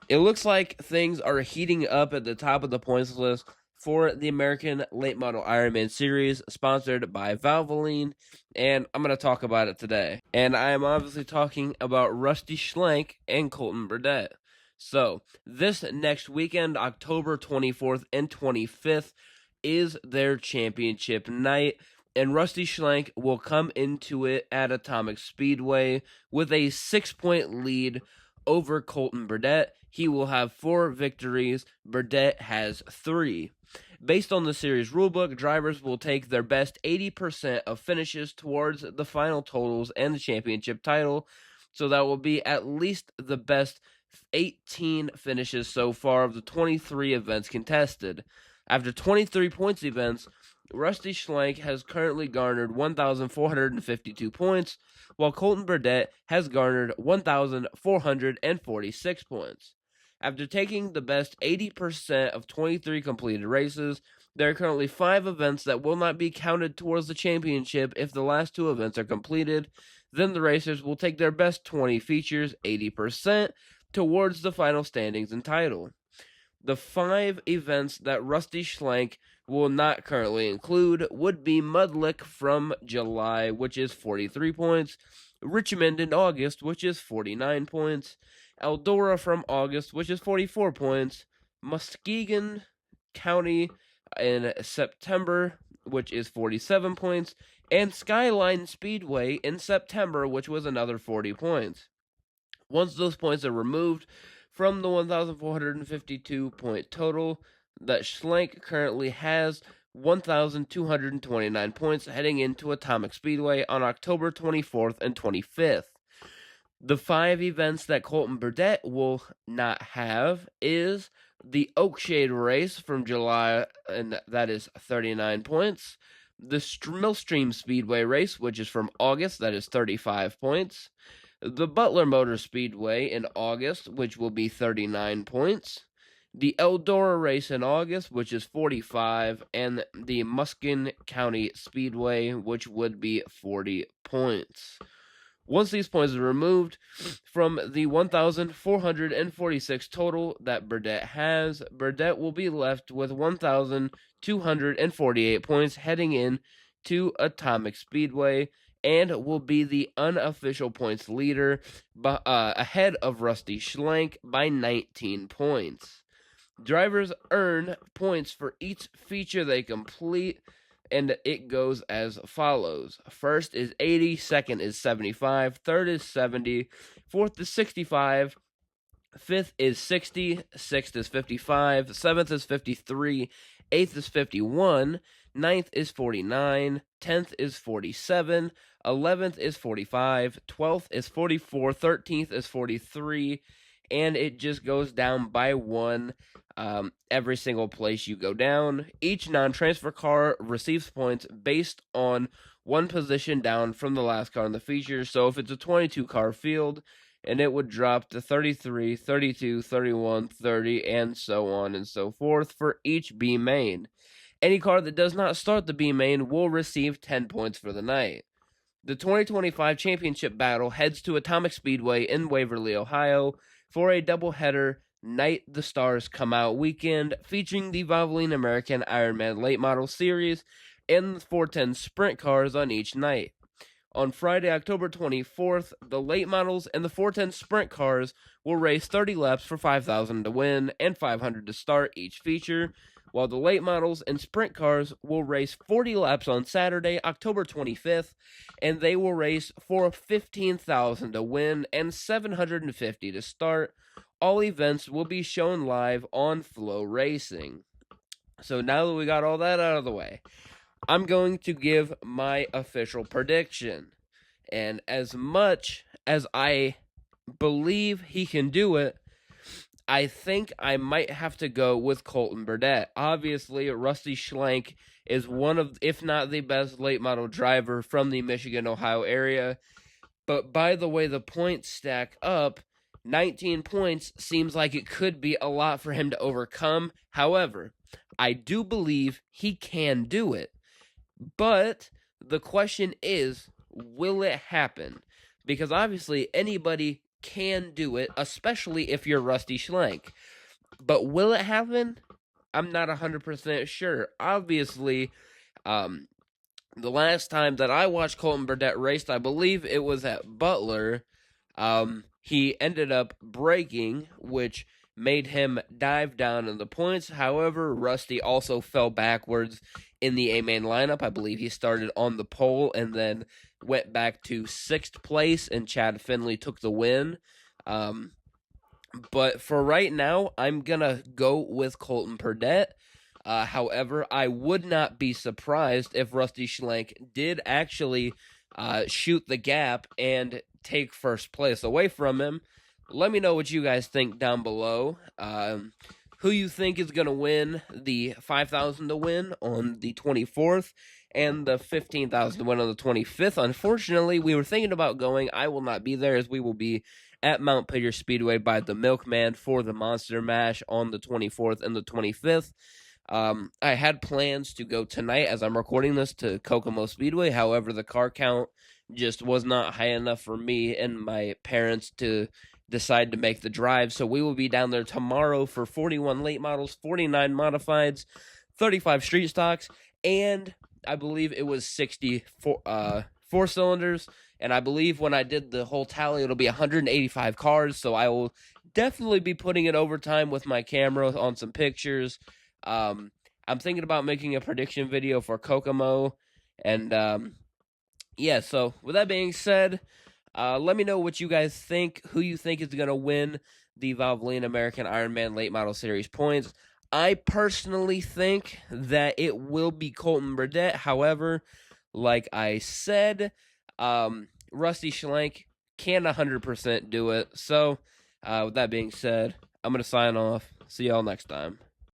It looks like things are heating up at the top of the points list for the American Late Model Ironman Series, sponsored by Valvoline, and I'm going to talk about it today. And I am obviously talking about Rusty Schlenk and Colten Burdette. So, this next weekend, October 24th and 25th, is their championship night, and Rusty Schlenk will come into it at Atomic Speedway with a 6-point lead over Colten Burdette. He will have 4 victories. Burdette has 3. Based on the series rulebook, drivers will take their best 80% of finishes towards the final totals and the championship title. So that will be at least the best 18 finishes so far of the 23 events contested. After 23 points events, Rusty Schlenk has currently garnered 1,452 points, while Colten Burdette has garnered 1,446 points. After taking the best 80% of 23 completed races, there are currently 5 events that will not be counted towards the championship if the last 2 events are completed. Then the racers will take their best 20 features, 80%, towards the final standings and title. The 5 events that Rusty Schlenk will not currently include would be Mudlick from July, which is 43 points, Richmond in August, which is 49 points, Eldora from August, which is 44 points, Muskegon County in September, which is 47 points, and Skyline Speedway in September, which was another 40 points. Once those points are removed from the 1,452 point total that Schlenk currently has, 1,229 points heading into Atomic Speedway on October 24th and 25th. The 5 events that Colten Burdette will not have is the Oakshade race from July, and that is 39 points. The Millstream Speedway race, which is from August, that is 35 points. The Butler Motor Speedway in August, which will be 39 points. The Eldora race in August, which is 45, and the Muskegon County Speedway, which would be 40 points. Once these points are removed from the 1,446 total that Burdette has, Burdette will be left with 1,248 points heading in to Atomic Speedway, and will be the unofficial points leader ahead of Rusty Schlenk by 19 points. Drivers earn points for each feature they complete, and it goes as follows. First is 80, second is 75, third is 70, fourth is 65, fifth is 60, sixth is 55, seventh is 53, eighth is 51, ninth is 49, 10th is 47, 11th is 45, 12th is 44, 13th is 43, and it just goes down by 1 every single place you go down. Each non-transfer car receives points based on 1 position down from the last car in the feature. So if it's a 22 car field, and it would drop to 33, 32, 31, 30, and so on and so forth for each B main. Any car that does not start the B main will receive 10 points for the night. The 2025 championship battle heads to Atomic Speedway in Waverly, Ohio for a doubleheader Night the Stars Come Out weekend featuring the Valvoline American Ironman Late Model Series and the 410 sprint cars on each night. On Friday, October 24th, the late models and the 410 sprint cars will race 30 laps for $5,000 to win and $500 to start each feature, while the late models and sprint cars will race 40 laps on Saturday, October 25th, and they will race for $15,000 to win and $750 to start. All events will be shown live on Flow Racing. So now that we got all that out of the way, I'm going to give my official prediction. And as much as I believe he can do it, I think I might have to go with Colten Burdette. Obviously, Rusty Schlenk is one of, if not the best late model driver from the Michigan, Ohio area. But by the way the points stack up, 19 points seems like it could be a lot for him to overcome. However, I do believe he can do it. But the question is, will it happen? Because obviously anybody can do it, especially if you're Rusty Schlenk. But will it happen? I'm not 100% sure. Obviously, um, the last time that I watched Colten Burdette race, I believe it was at Butler. He ended up breaking, which made him dive down in the points. However, Rusty also fell backwards in the A-main lineup. I believe he started on the pole and then went back to 6th place, and Chad Finley took the win. But for right now, I'm going to go with Colten Burdette. However, I would not be surprised if Rusty Schlenk did actually shoot the gap and take first place away from him. Let me know what you guys think down below. Who you think is going to win the 5,000 to win on the 24th and the 15,000 to win on the 25th. Unfortunately, we were thinking about going. I will not be there, as we will be at Mount Pitter Speedway by the Milkman for the Monster Mash on the 24th and the 25th. I had plans to go tonight, as I'm recording this, to Kokomo Speedway. However, the car count just was not high enough for me and my parents to decide to make the drive. So we will be down there tomorrow for 41 late models, 49 modifieds, 35 street stocks, and I believe it was 64 four cylinders. And I believe when I did the whole tally, it'll be 185 cars. So I will definitely be putting it overtime with my camera on some pictures. I'm thinking about making a prediction video for Kokomo. And yeah, so with that being said, let me know what you guys think, who you think is going to win the Valvoline American Ironman Late Model Series points. I personally think that it will be Colten Burdette. However, like I said, Rusty Schlenk can 100% do it. So, with that being said, I'm going to sign off. See y'all next time.